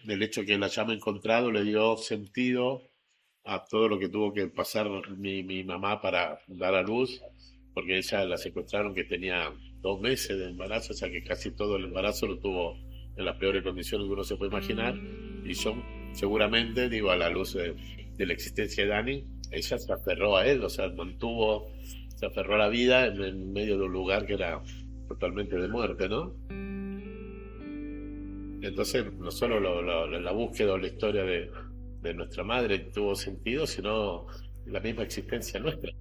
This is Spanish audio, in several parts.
el hecho que la hayamos encontrado le dio sentido a todo lo que tuvo que pasar mi mamá para dar a luz, porque ella la secuestraron que tenía 2 meses de embarazo, o sea que casi todo el embarazo lo tuvo en las peores condiciones que uno se puede imaginar. Y yo, seguramente, digo, a la luz de la existencia de Dani, ella se aferró a él, o sea, se aferró a la vida en medio de un lugar que era totalmente de muerte, ¿no? Entonces, no solo la búsqueda o la historia de nuestra madre tuvo sentido, sino la misma existencia nuestra.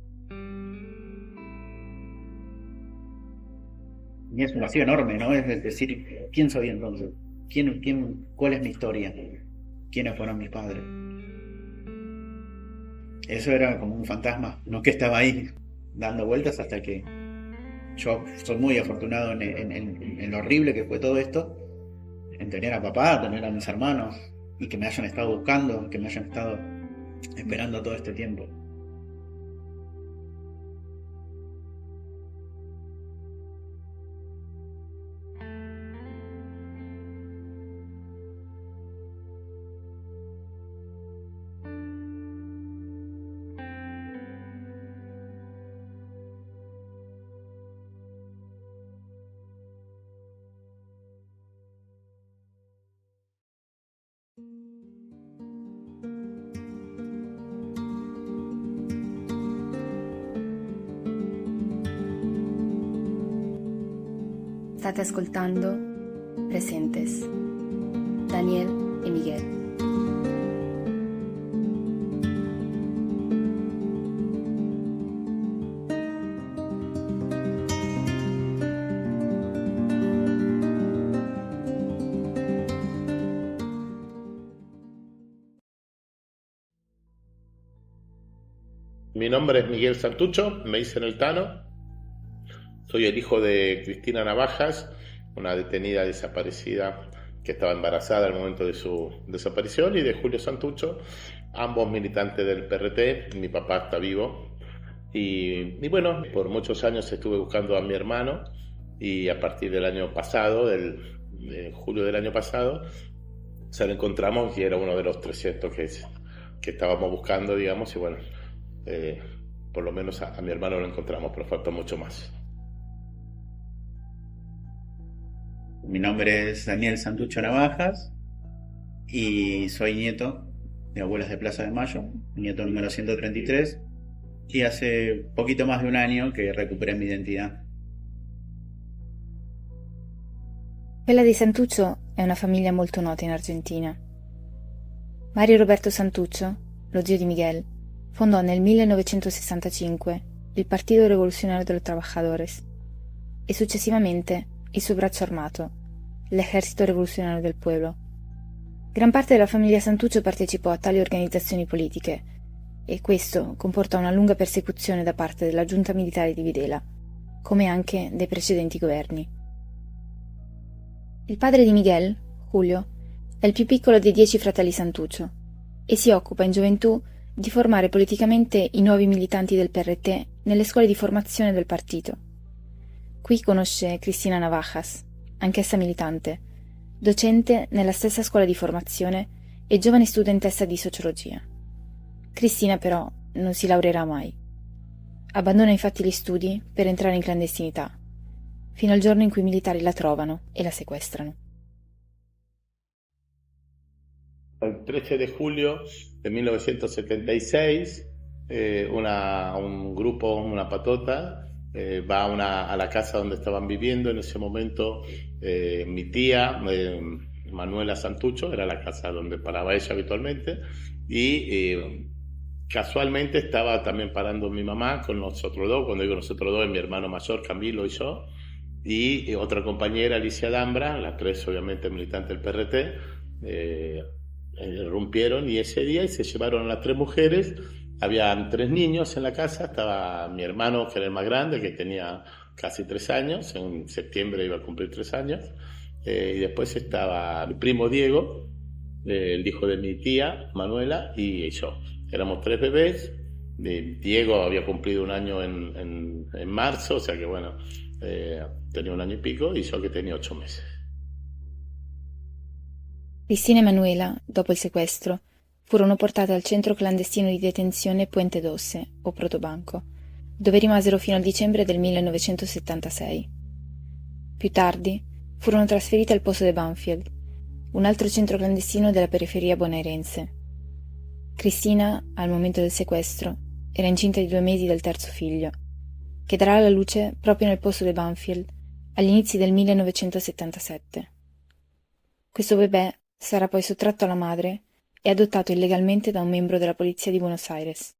Y es un vacío enorme, ¿no? Es decir, ¿quién soy entonces? ¿Cuál es mi historia? ¿Quiénes fueron mis padres? Eso era como un fantasma, no que estaba ahí dando vueltas hasta que yo soy muy afortunado en lo horrible que fue todo esto, en tener a papá, tener a mis hermanos y que me hayan estado buscando, que me hayan estado esperando todo este tiempo. State ascoltando Presentes, Daniel e Miguel. Mi nombre es Miguel Santucho, me dicen el Tano. Soy el hijo de Cristina Navajas, una detenida desaparecida que estaba embarazada al momento de su desaparición, y de Julio Santucho, ambos militantes del PRT. Mi papá está vivo. Y bueno, por muchos años estuve buscando a mi hermano, y a partir del año pasado, de julio del año pasado, se lo encontramos y era uno de los 300 que estábamos buscando, digamos, y bueno, eh, por lo menos a mi hermano lo encontramos, pero falta mucho más. Mi nombre es Daniel Santucho Navajas y soy nieto de Abuelas de Plaza de Mayo, nieto número 133, y hace poquito más de un año que recuperé mi identidad. Quella di Santuccio è una famiglia molto nota in Argentina. Mario Roberto Santuccio, lo zio di Miguel, fondò nel 1965 il Partido Revolucionario de los Trabajadores e successivamente il suo braccio armato, l'Ejército Revolucionario del Pueblo. Gran parte della famiglia Santuccio partecipò a tali organizzazioni politiche e questo comportò una lunga persecuzione da parte della giunta militare di Videla, come anche dei precedenti governi. Il padre di Miguel, Julio, è il più piccolo dei 10 fratelli Santuccio e si occupa in gioventù di formare politicamente i nuovi militanti del PRT nelle scuole di formazione del partito. Qui conosce Cristina Navajas, anch'essa militante, docente nella stessa scuola di formazione e giovane studentessa di sociologia. Cristina però non si laureerà mai. Abbandona infatti gli studi per entrare in clandestinità, fino al giorno in cui i militari la trovano e la sequestrano. El 13 de julio de 1976, un grupo, una patota, va a la casa donde estaban viviendo. En ese momento, mi tía, Manuela Santucho, era la casa donde paraba ella habitualmente, y casualmente estaba también parando mi mamá con nosotros dos. Cuando digo nosotros dos, es mi hermano mayor, Camilo, y yo, y otra compañera, Alicia Dambra, las tres obviamente militantes del PRT. Rompieron y ese día se llevaron a las tres mujeres. Habían 3 niños en la casa. Estaba mi hermano, que era el más grande, que tenía casi 3 años, en septiembre iba a cumplir 3 años, y después estaba mi primo Diego, el hijo de mi tía Manuela, y yo. Éramos 3 bebés. Diego había cumplido 1 año en marzo, o sea que bueno, tenía 1 año y pico, y yo que tenía 8 meses. Cristina e Manuela, dopo il sequestro, furono portate al centro clandestino di detenzione Puente Doce, o Protobanco, dove rimasero fino al dicembre del 1976. Più tardi furono trasferite al Pozo de Banfield, un altro centro clandestino della periferia bonaerense. Cristina, al momento del sequestro, era incinta di 2 mesi del terzo figlio, che darà alla luce proprio nel Pozo de Banfield agli inizi del 1977. Questo bebè sarà poi sottratto alla madre e adottato illegalmente da un membro della polizia di Buenos Aires.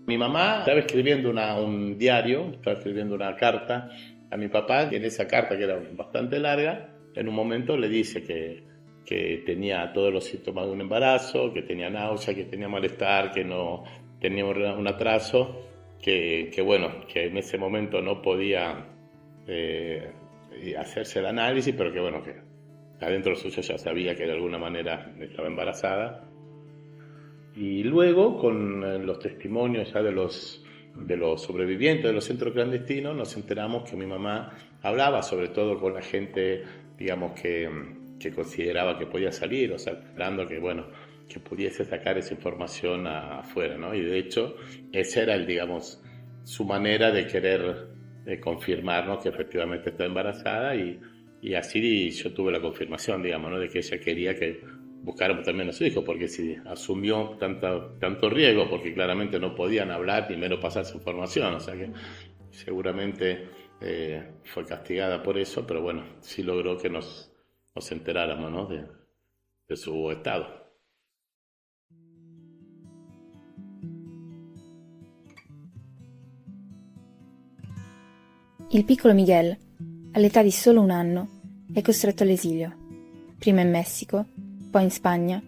Mi mamá estaba escribiendo un diario, estaba escribiendo una carta a mi papá, y en esa carta, que era bastante larga, en un momento le dice que tenía todos los síntomas de un embarazo, que tenía náusea, que tenía malestar, que no tenía un atraso, que bueno, que en ese momento no podía hacerse el análisis, pero que bueno, que adentro suyo ya sabía que de alguna manera estaba embarazada. Y luego, con los testimonios ya de los sobrevivientes de los centros clandestinos, nos enteramos que mi mamá hablaba sobre todo con la gente, digamos, que consideraba que podía salir, o sea, esperando que, bueno, que pudiese sacar esa información afuera, ¿no? Y de hecho, esa era, digamos, su manera de querer confirmarnos que efectivamente estaba embarazada, y así yo tuve la confirmación, digamos, ¿no? De que ella quería que buscáramos también a su hijo, porque si asumió tanto riesgo, porque claramente no podían hablar ni menos pasar su información, o sea que seguramente fue castigada por eso, pero bueno, sí logró que nos enteráramos, ¿no? de su estado. Il piccolo Miguel, all'età di solo 1 anno, è costretto all'esilio, prima in Messico, poi in Spagna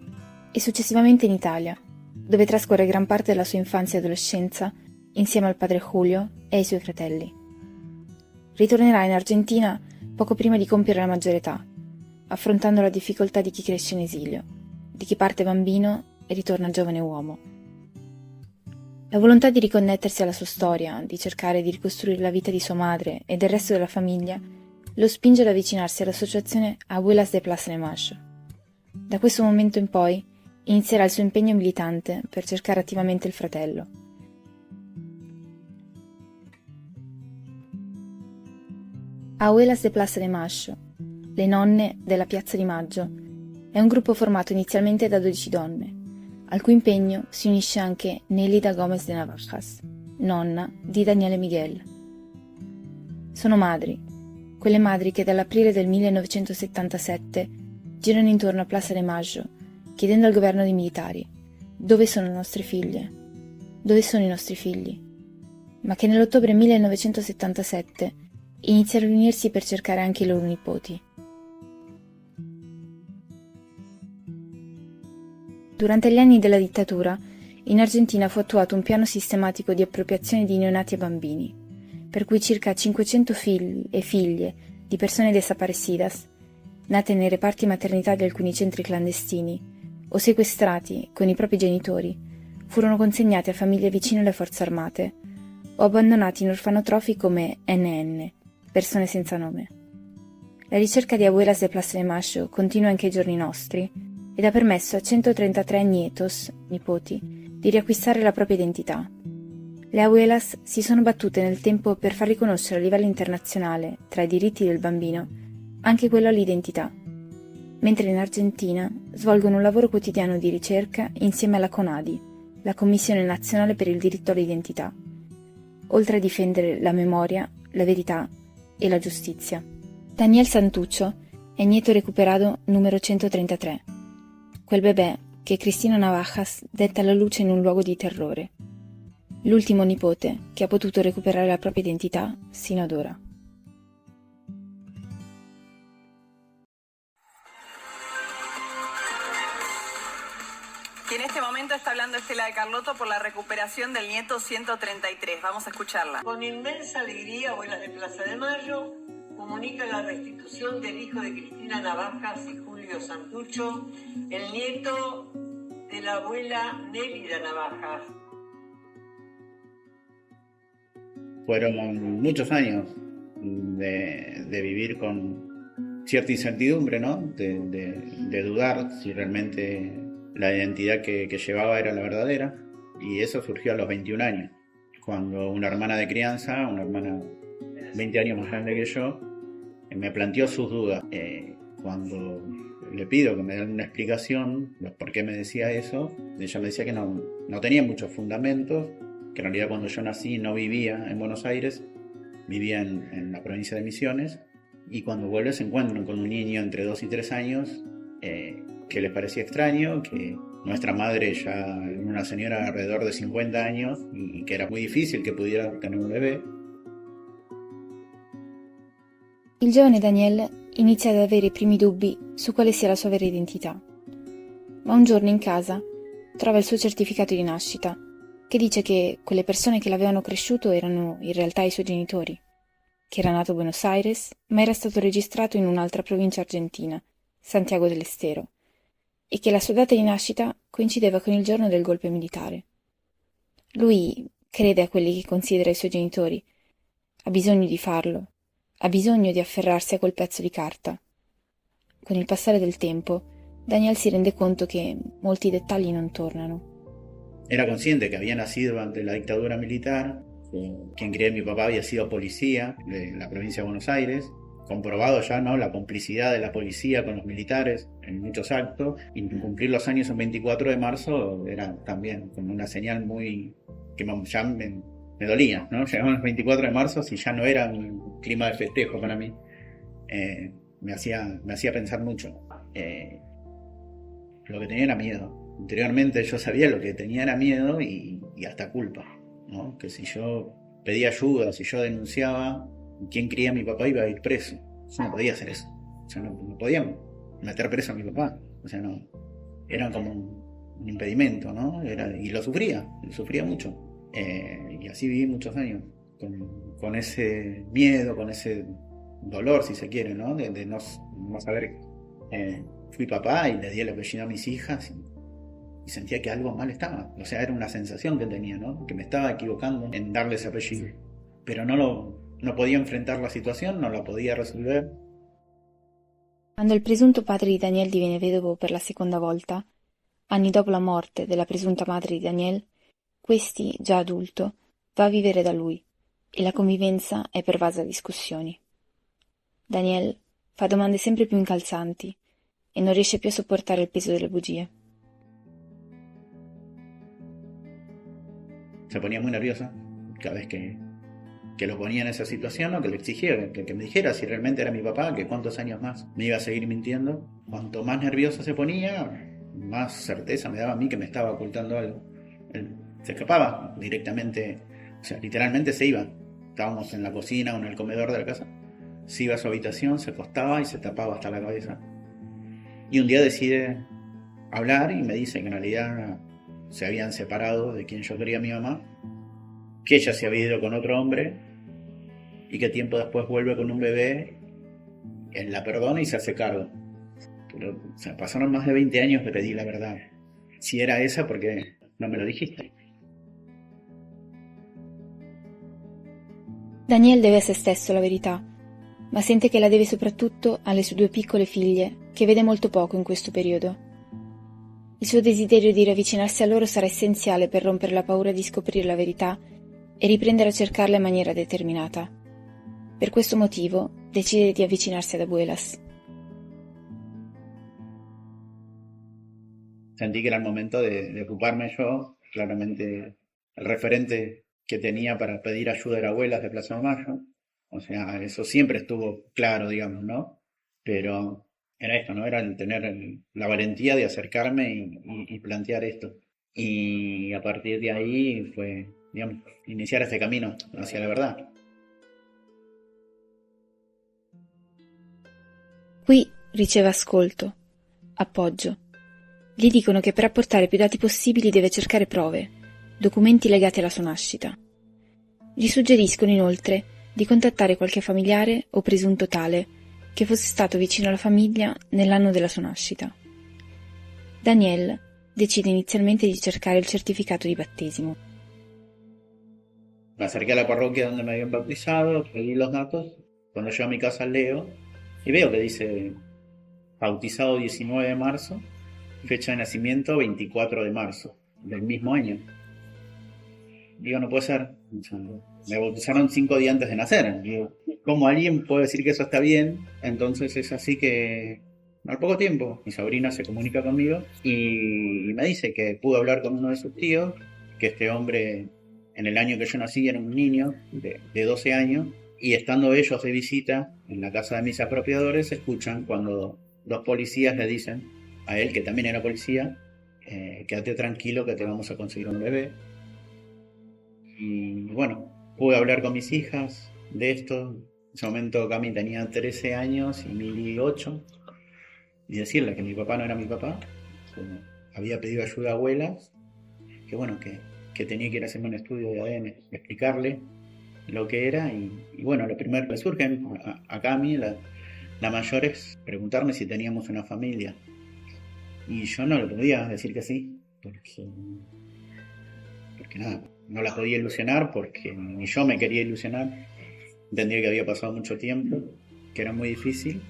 e successivamente in Italia, dove trascorre gran parte della sua infanzia e adolescenza insieme al padre Julio e ai suoi fratelli. Ritornerà in Argentina poco prima di compiere la maggiore età, affrontando la difficoltà di chi cresce in esilio, di chi parte bambino e ritorna giovane uomo. La volontà di riconnettersi alla sua storia, di cercare di ricostruire la vita di sua madre e del resto della famiglia, lo spinge ad avvicinarsi all'associazione Abuelas de Plaza de Mayo. Da questo momento in poi inizierà il suo impegno militante per cercare attivamente il fratello. Abuelas de Plaza de Mayo, le nonne della Piazza di Maggio, è un gruppo formato inizialmente da 12 donne, al cui impegno si unisce anche Nélida Gómez de Navajas, nonna di Daniele Miguel. Sono madri, quelle madri che dall'aprile del 1977 girano intorno a Plaza de Maggio, chiedendo al governo dei militari: dove sono le nostre figlie? Dove sono i nostri figli? Ma che nell'ottobre 1977 iniziano a riunirsi per cercare anche i loro nipoti. Durante gli anni della dittatura, in Argentina fu attuato un piano sistematico di appropriazione di neonati e bambini, per cui circa 500 figli e figlie di persone desaparecidas, nate nei reparti maternità di alcuni centri clandestini, o sequestrati con i propri genitori, furono consegnati a famiglie vicine alle forze armate, o abbandonati in orfanotrofi come NN, persone senza nome. La ricerca di Abuelas de Plaza de Mayo continua anche ai giorni nostri, ed ha permesso a 133 nietos, nipoti, di riacquistare la propria identità. Le abuelas si sono battute nel tempo per far riconoscere a livello internazionale, tra i diritti del bambino, anche quello all'identità, mentre in Argentina svolgono un lavoro quotidiano di ricerca insieme alla CONADI, la Commissione Nazionale per il Diritto all'Identità, oltre a difendere la memoria, la verità e la giustizia. Daniel Santuccio è nieto recuperato numero 133, quel bebè che Cristina Navajas detta alla luce in un luogo di terrore, l'ultimo nipote che ha potuto recuperare la propria identità sino ad ora. Y en este momento está hablando Estela de Carlotto por la recuperación del nieto 133. Vamos a escucharla. Con inmensa alegría, Abuelas de Plaza de Mayo comunica la restitución del hijo de Cristina Navajas y Julio Santucho, el nieto de la abuela Nélida Navajas. Fueron muchos años de vivir con cierta incertidumbre, ¿no? De dudar si realmente la identidad que llevaba era la verdadera. Y eso surgió a los 21 años, cuando una hermana de crianza, una hermana 20 años más grande que yo, me planteó sus dudas. Cuando le pido que me den una explicación de por qué me decía eso, ella me decía que no tenía muchos fundamentos, que en realidad cuando yo nací no vivía en Buenos Aires, vivía en la provincia de Misiones, y cuando vuelve se encuentran con un niño entre 2 y 3 años que les parecía extraño, que nuestra madre ya era una señora alrededor de 50 años y que era muy difícil que pudiera tener un bebé. Il giovane Daniel inizia ad avere i primi dubbi su quale sia la sua vera identità. Ma un giorno in casa trova il suo certificato di nascita, che dice che quelle persone che l'avevano cresciuto erano in realtà i suoi genitori, che era nato a Buenos Aires, ma era stato registrato in un'altra provincia argentina, Santiago del Estero, e che la sua data di nascita coincideva con il giorno del golpe militare. Lui crede a quelli che considera i suoi genitori, ha bisogno di farlo, ha bisogno di afferrarsi a quel pezzo di carta. Con il passare del tempo, Daniel si rende conto che molti dettagli non tornano. Era consciente que había nacido durante la dictadura militar, quien creía que mi papá había sido policía de la provincia de Buenos Aires, comprobado ya, ¿no?, la complicidad de la policía con los militares en muchos actos, y cumplir los años en 24 de marzo era también como una señal muy que ya me dolía, ¿no? Llegaban los 24 de marzo y ya no era un clima de festejo para mí. Me hacía pensar mucho. Lo que tenía era miedo. Anteriormente yo sabía lo que tenía era miedo y hasta culpa, ¿no? Que si yo pedía ayuda, si yo denunciaba, quien cría a mi papá iba a ir preso. Yo no podía hacer eso. O sea, no podía meter preso a mi papá. O sea, no. Era como un impedimento, ¿no? Y lo sufría mucho. Y así viví muchos años. Con ese miedo, con ese dolor, si se quiere, ¿no? De no saber. Fui papá y le di el apellido a mis hijas y sentía que algo mal estaba. O sea, era una sensación que tenía, ¿no? Que me estaba equivocando en darle ese apellido. Pero no podía enfrentar la situación, no la podía resolver. Quando il presunto padre di Daniel diviene vedovo per la seconda volta, anni dopo la morte della presunta madre di Daniel, questi, già adulto, va a vivere da lui e la convivenza è pervasa da discussioni. Daniel fa domande sempre più incalzanti e non riesce più a sopportare il peso delle bugie. Se ponía muy nerviosa cada vez que lo ponía en esa situación, o que le exigía que me dijera si realmente era mi papá, que cuántos años más me iba a seguir mintiendo. Cuanto más nerviosa se ponía, más certeza me daba a mí que me estaba ocultando algo. Él se escapaba directamente, o sea, literalmente se iba. Estábamos en la cocina o en el comedor de la casa, se iba a su habitación, se acostaba y se tapaba hasta la cabeza. Y un día decide hablar y me dice que en realidad se habían separado de quien yo quería a mi mamá, que ella se había ido con otro hombre y que tiempo después vuelve con un bebé, él la perdona y se hace cargo. Pero, o sea, pasaron más de 20 años que pedí la verdad. Si era esa, ¿por qué no me lo dijiste? Daniel deve a se stesso la verità, ma sente che la deve soprattutto alle sue 2 piccole figlie, che vede molto poco in questo periodo. Il suo desiderio di riavvicinarsi a loro sarà essenziale per rompere la paura di scoprire la verità e riprendere a cercarla in maniera determinata. Per questo motivo decide di avvicinarsi ad Abuelas. Sentí que era el momento de ocuparme yo. Claramente el referente que tenía para pedir ayuda era Abuelas de Plaza de Mayo. O sea, eso siempre estuvo claro, digamos, ¿no? Pero era esto, ¿no? Era el tener la valentía de acercarme y plantear esto. Y a partir de ahí fue, digamos, iniciar este camino hacia la verdad. Qui riceve ascolto, appoggio. Gli dicono che per apportare più dati possibili deve cercare prove, documenti legati alla sua nascita. Gli suggeriscono inoltre di contattare qualche familiare o presunto tale che fosse stato vicino alla famiglia nell'anno della sua nascita. Daniel decide inizialmente di cercare il certificato di battesimo. Me acerqué a la parroquia donde me habían bautizado, pedí los datos Cuando llego a mi casa leo y veo que dice bautizado 19 de marzo, fecha de nacimiento 24 de marzo del mismo año. Digo, no puede ser. O sea, me bautizaron 5 días antes de nacer. Digo, ¿cómo alguien puede decir que eso está bien? Entonces es así que al poco tiempo mi sobrina se comunica conmigo y me dice que pudo hablar con uno de sus tíos, que este hombre en el año que yo nací era un niño de 12 años, y estando ellos de visita en la casa de mis apropiadores, escuchan cuando 2 policías le dicen a él, que también era policía, quédate tranquilo que te vamos a conseguir un bebé. Y bueno, pude hablar con mis hijas de esto. En ese momento Cami tenía 13 años y Mili 8, y decirle que mi papá no era mi papá. Había pedido ayuda a abuelas, que bueno, que tenía que ir a hacerme un estudio de ADN, explicarle lo que era. Y bueno, lo primero que le surge a Cami, la mayor, es preguntarme si teníamos una familia. Y yo no le podía decir que sí, porque nada, no la podía ilusionar, porque ni yo me quería ilusionar. Entendía que había pasado mucho tiempo, que era muy difícil,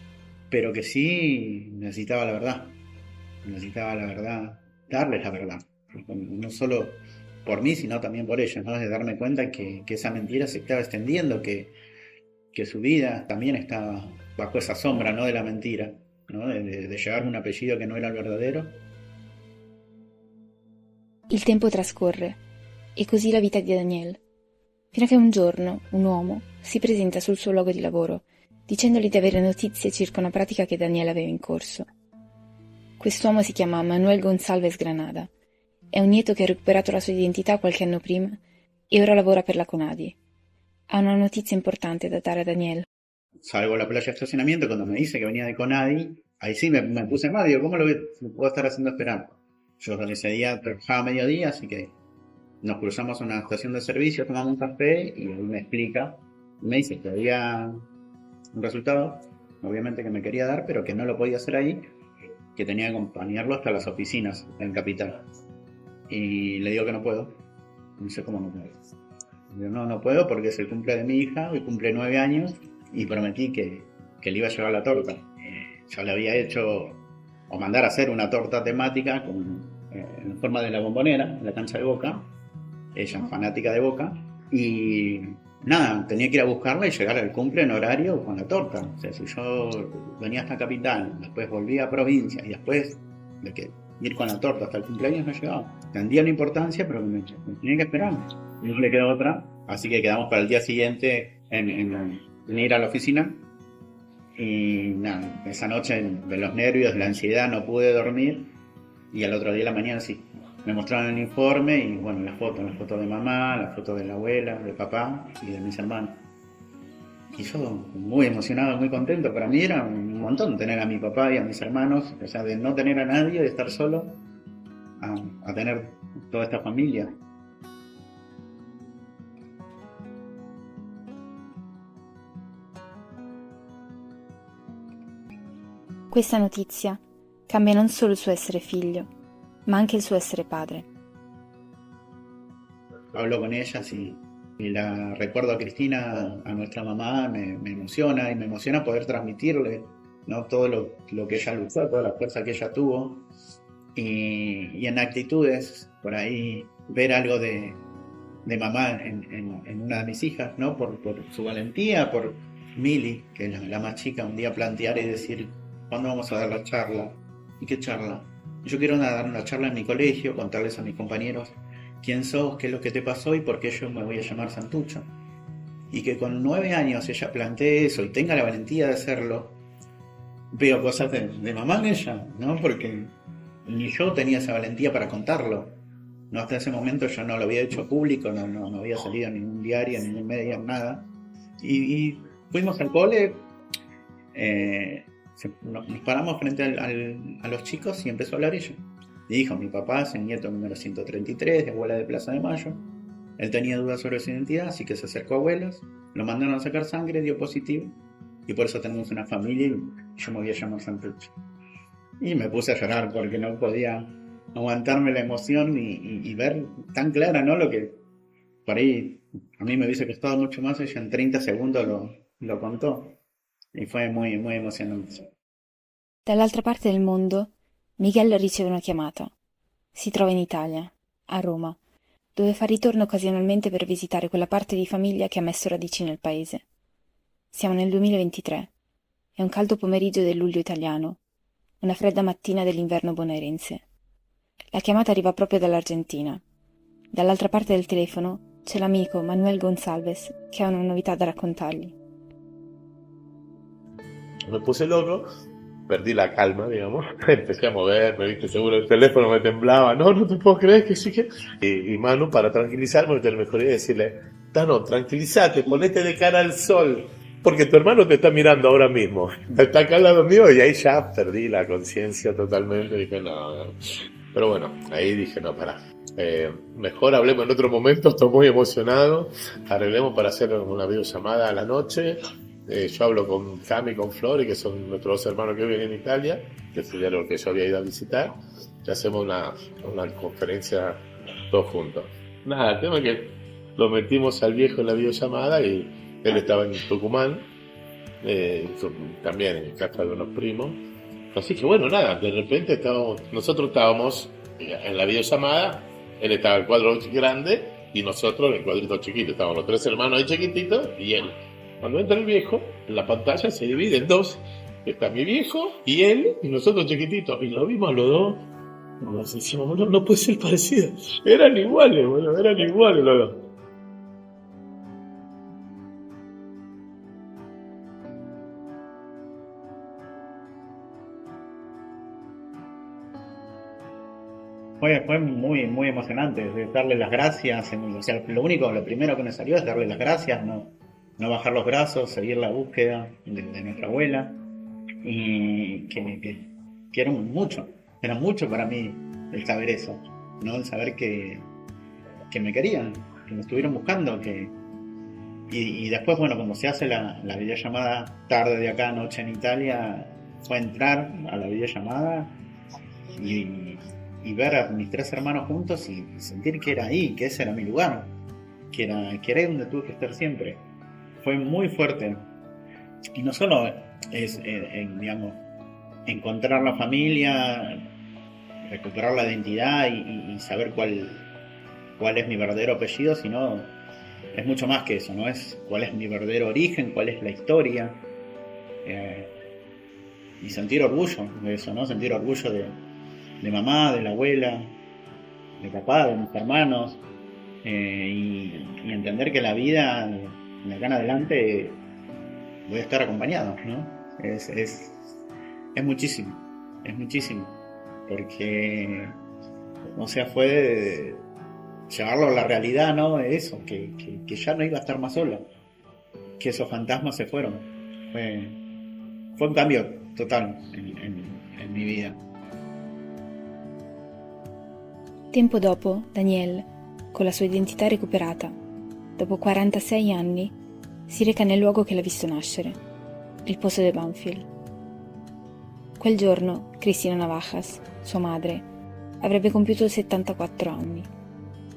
pero que sí necesitaba la verdad, darles la verdad, no solo por mí, sino también por ellas, ¿no? De darme cuenta que esa mentira se estaba extendiendo, que su vida también estaba bajo esa sombra, ¿no? De la mentira, ¿no? De llevarme un apellido che non era il verdadero. Il tempo trascorre, e così la vita di Daniel, fino a che un giorno un uomo si presenta sul suo luogo di lavoro, dicendogli di avere notizie circa una pratica che Daniel aveva in corso. Quest'uomo si chiama Manuel González Granada, è un nieto che ha recuperato la sua identità qualche anno prima e ora lavora per la CONADI. Ha una notizia importante da dare a Daniel. Salgo a la playa de estacionamiento, cuando me dice que venía de CONADI, ahí sí me puse mal, digo, ¿cómo lo puedo estar haciendo esperar? Yo ese día trabajaba a mediodía, así que nos cruzamos a una estación de servicio, tomamos un café y él me explica, me dice que había un resultado, obviamente que me quería dar, pero que no lo podía hacer ahí, que tenía que acompañarlo hasta las oficinas en Capital. Y le digo que no puedo. Me dice, ¿cómo no puedo? Yo no puedo porque es el cumple de mi hija, hoy cumple 9 años, y prometí que le iba a llevar la torta. Yo le había hecho, o mandar a hacer una torta temática en forma de la Bombonera, en la cancha de Boca. Ella es fanática de Boca. Y nada, tenía que ir a buscarla y llegar al cumple en horario con la torta. O sea, si yo venía hasta Capital, después volvía a provincia y después de que ir con la torta hasta el cumpleaños no llegaba. Entendía la importancia, pero me tenía que esperar. Y no le quedó otra. Así que quedamos para el día siguiente en ir a la oficina. Y nada, esa noche de los nervios, de la ansiedad, no pude dormir. Y al otro día de la mañana sí, me mostraron el informe y bueno, las fotos de mamá, las fotos de la abuela, de papá y de mis hermanos. Y yo muy emocionado, muy contento. Para mí era un montón tener a mi papá y a mis hermanos, o sea, de no tener a nadie, de estar solo, a tener toda esta familia. Questa notizia cambia non solo il suo essere figlio, ma anche il suo essere padre. Hablo con ellas y la recuerdo a Cristina, a nuestra mamá, me emociona, y me emociona poder transmitirle, ¿no? Todo lo que ella luchó, toda la fuerza que ella tuvo, y en actitudes, por ahí ver algo de mamá en una de mis hijas, ¿no? Por su valentía, por Mili, que es la más chica, un día plantear y decir, ¿cuándo vamos a dar la charla? ¿Y qué charla? Yo quiero dar una charla en mi colegio, contarles a mis compañeros quién sos, qué es lo que te pasó y por qué yo me voy a llamar Santucho. Y que con 9 años ella plantee eso y tenga la valentía de hacerlo, veo cosas de mamá en ella, ¿no? Porque ni yo tenía esa valentía para contarlo. No, hasta ese momento yo no lo había hecho público, no había salido en ningún diario, en ningún medio, nada. Y fuimos al cole, nos paramos frente a los chicos y empezó a hablar ella. Y dijo, mi papá es el nieto número 133 de abuela de Plaza de Mayo. Él tenía dudas sobre su identidad, así que se acercó a abuelos, lo mandaron a sacar sangre, dio positivo, y por eso tenemos una familia y yo me voy a llamar Santucho. Y me puse a llorar porque no podía aguantarme la emoción y ver tan clara, ¿no? Lo que por ahí a mí me hubiese costado mucho más, ella en 30 segundos lo contó y fue muy, muy emocionante. Dall'altra parte del mondo, Miguel riceve una chiamata. Si trova in Italia, a Roma, dove fa ritorno occasionalmente per visitare quella parte di famiglia che ha messo radici nel paese. Siamo nel 2023. È un caldo pomeriggio del luglio italiano, una fredda mattina dell'inverno bonaerense. La chiamata arriva proprio dall'Argentina. Dall'altra parte del telefono c'è l'amico Manuel González che ha una novità da raccontargli. Me puse loco, perdí la calma, digamos, empecé a moverme, viste, seguro el teléfono me temblaba, no te puedo creer que sí que... Y Manu, para tranquilizarme, me mejor idea decirle, Tano, tranquilízate, ponete de cara al sol, porque tu hermano te está mirando ahora mismo, está acá al lado mío, y ahí ya perdí la conciencia totalmente, dije, no. Pero bueno, ahí dije, no, pará. Mejor hablemos en otro momento, estoy muy emocionado, arreglemos para hacer una videollamada a la noche. Yo hablo con Cami y con Flori, que son nuestros dos hermanos que viven en Italia, que sería lo que yo había ido a visitar, y hacemos una conferencia todos juntos. Nada, el tema es que lo metimos al viejo en la videollamada y él estaba en Tucumán, también en casa de unos primos. Así que bueno, nada, de repente nosotros estábamos en la videollamada, él estaba en el cuadro grande y nosotros en el cuadrito chiquito, estábamos los tres hermanos ahí chiquititos y él. Cuando entra el viejo, la pantalla se divide en dos, está mi viejo y él y nosotros chiquititos, y lo vimos los dos, nos decimos, boludo, no puede ser parecido, eran iguales los dos. Fue muy, muy emocionante, de darle las gracias. O sea, lo primero que me salió es darle las gracias, no bajar los brazos, seguir la búsqueda de nuestra abuela. Y que era mucho para mí el saber eso, ¿no? El saber que me querían, que me estuvieron buscando, y después, bueno, como se hace la videollamada tarde de acá, noche en Italia, fue entrar a la videollamada y ver a mis tres hermanos juntos y sentir que era ahí, que ese era mi lugar, que era ahí donde tuve que estar siempre. Fue muy fuerte. Y no solo es, digamos, encontrar la familia, recuperar la identidad y saber cuál es mi verdadero apellido, sino es mucho más que eso, ¿no? Es cuál es mi verdadero origen, cuál es la historia. Y sentir orgullo de eso, ¿no? Sentir orgullo de mamá, de la abuela, de papá, de mis hermanos, y entender que la vida de acá en adelante voy a estar acompañado, ¿no? Es muchísimo, porque, o sea, fue llevarlo a la realidad, ¿no? De eso, que ya no iba a estar más sola, que esos fantasmas se fueron. Fue un cambio total en mi vida. Tempo dopo, Daniel, con la sua identità recuperata, dopo 46 anni, si reca nel luogo che l'ha visto nascere, il Pozo de Banfield. Quel giorno, Cristina Navajas, sua madre, avrebbe compiuto 74 anni,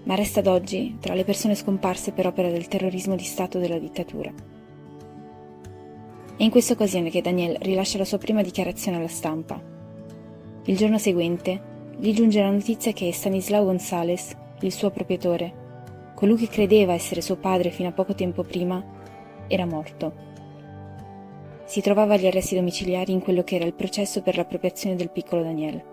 ma resta ad oggi tra le persone scomparse per opera del terrorismo di Stato della dittatura. È in questa occasione che Daniel rilascia la sua prima dichiarazione alla stampa. Il giorno seguente, gli giunge la notizia che Stanislao González, il suo proprietore, colui che credeva essere suo padre fino a poco tempo prima, era morto. Si trovava agli arresti domiciliari in quello che era il processo per l'appropriazione del piccolo Daniel.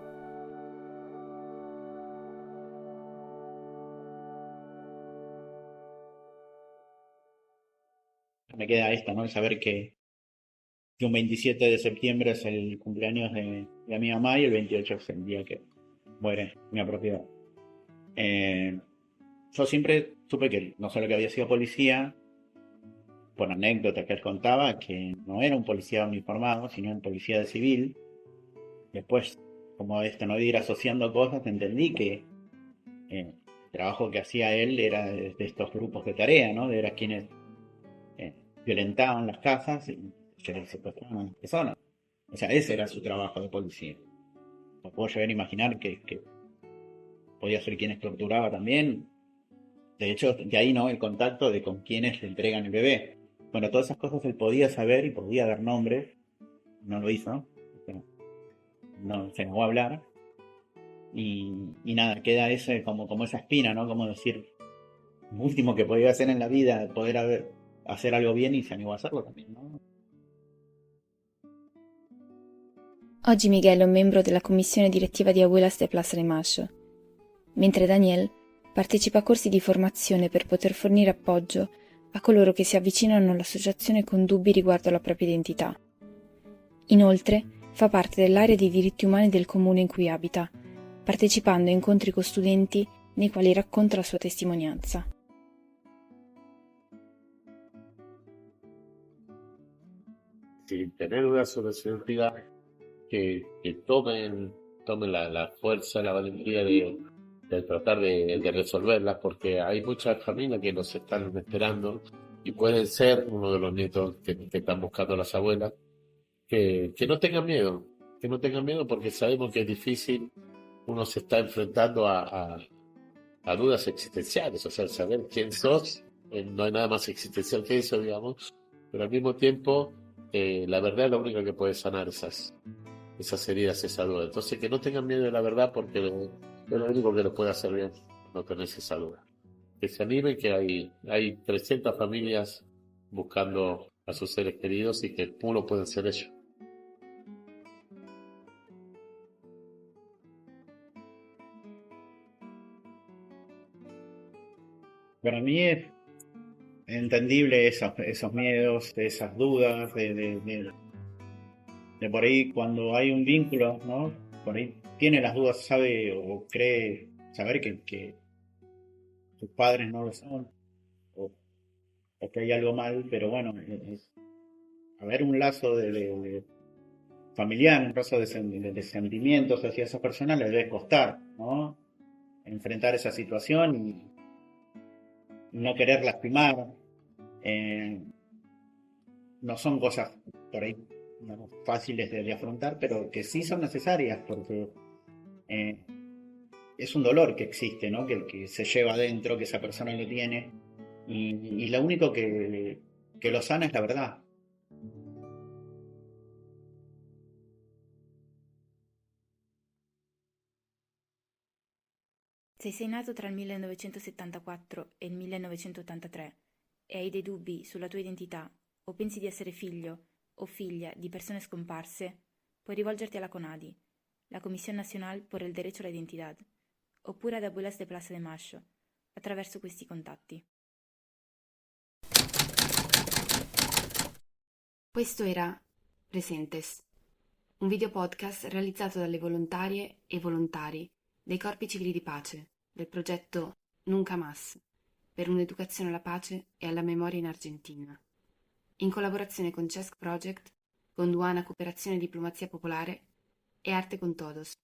Me queda esto, ¿no? El saber que un 27 de septiembre es el cumpleaños de mi mamá y el 28 es el día que muere mi apropiado. Yo siempre supe que no solo que había sido policía, por anécdotas que él contaba, que no era un policía uniformado, sino un policía de civil. Después, como no de ir asociando cosas, entendí que el trabajo que hacía él era de estos grupos de tarea, ¿no? Era quienes violentaban las casas y secuestraban a las personas. O sea, ese era su trabajo de policía. No puedo llegar a imaginar que podía ser quienes torturaba también. De hecho, de ahí, ¿no? El contacto de con quienes le entregan el bebé. Bueno, todas esas cosas él podía saber y podía dar nombres, no lo hizo, no se negó a hablar. Y nada, queda ese como esa espina, ¿no? Como decir, lo último que podía hacer en la vida, hacer algo bien y se animó a hacerlo también, ¿no? Oggi Miguel è un membro della commissione direttiva di Abuelas de Plaza de Mayo, mentre Daniel partecipa a corsi di formazione per poter fornire appoggio a coloro che si avvicinano all'associazione con dubbi riguardo alla propria identità. Inoltre, fa parte dell'area dei diritti umani del comune in cui abita, partecipando a incontri con studenti nei quali racconta la sua testimonianza. Si tener dudas sobre su identidad, que tomen la fuerza, la valentía de tratar de resolverlas, porque hay muchas familias que nos están esperando y pueden ser uno de los nietos que están buscando las abuelas, que no tengan miedo, porque sabemos que es difícil, uno se está enfrentando a dudas existenciales, o sea, saber quién sos, no hay nada más existencial que eso, digamos, pero al mismo tiempo la verdad es la única que puede sanar esas heridas, esa duda. Entonces que no tengan miedo de la verdad, porque es lo único que les puede hacer bien, no tener esa duda. Que se animen, que hay 300 familias buscando a sus seres queridos y que uno pueden ser ellos. Para mí es entendible esos miedos, esas dudas, de por ahí cuando hay un vínculo, ¿no? Por ahí tiene las dudas, sabe o cree saber que sus padres no lo son, o que hay algo mal, pero bueno, haber un lazo de familiar, un lazo de sentimientos hacia esa persona le debe costar, ¿no? Enfrentar esa situación y no querer lastimar. No son cosas por ahí, digamos, fáciles de afrontar, pero que sí son necesarias, porque es un dolor que existe, ¿no? Que se lleva adentro, que esa persona lo tiene, y lo único que lo sana es la verdad. Se sei nato tra il 1974 e il 1983 e hai dei dubbi sulla tua identità o pensi di essere figlio o figlia di persone scomparse, puoi rivolgerti alla CONADI, la Comisión Nacional por el Derecho a la Identidad, oppure ad Abuelas de Plaza de Mayo, attraverso questi contatti. Questo era Presentes, un video podcast realizzato dalle volontarie e volontari dei Corpi Civili di Pace del progetto Nunca Más per un'educazione alla pace e alla memoria in Argentina, in collaborazione con CESC Project, con Duana Cooperazione e Diplomazia Popolare e Arte con Todos.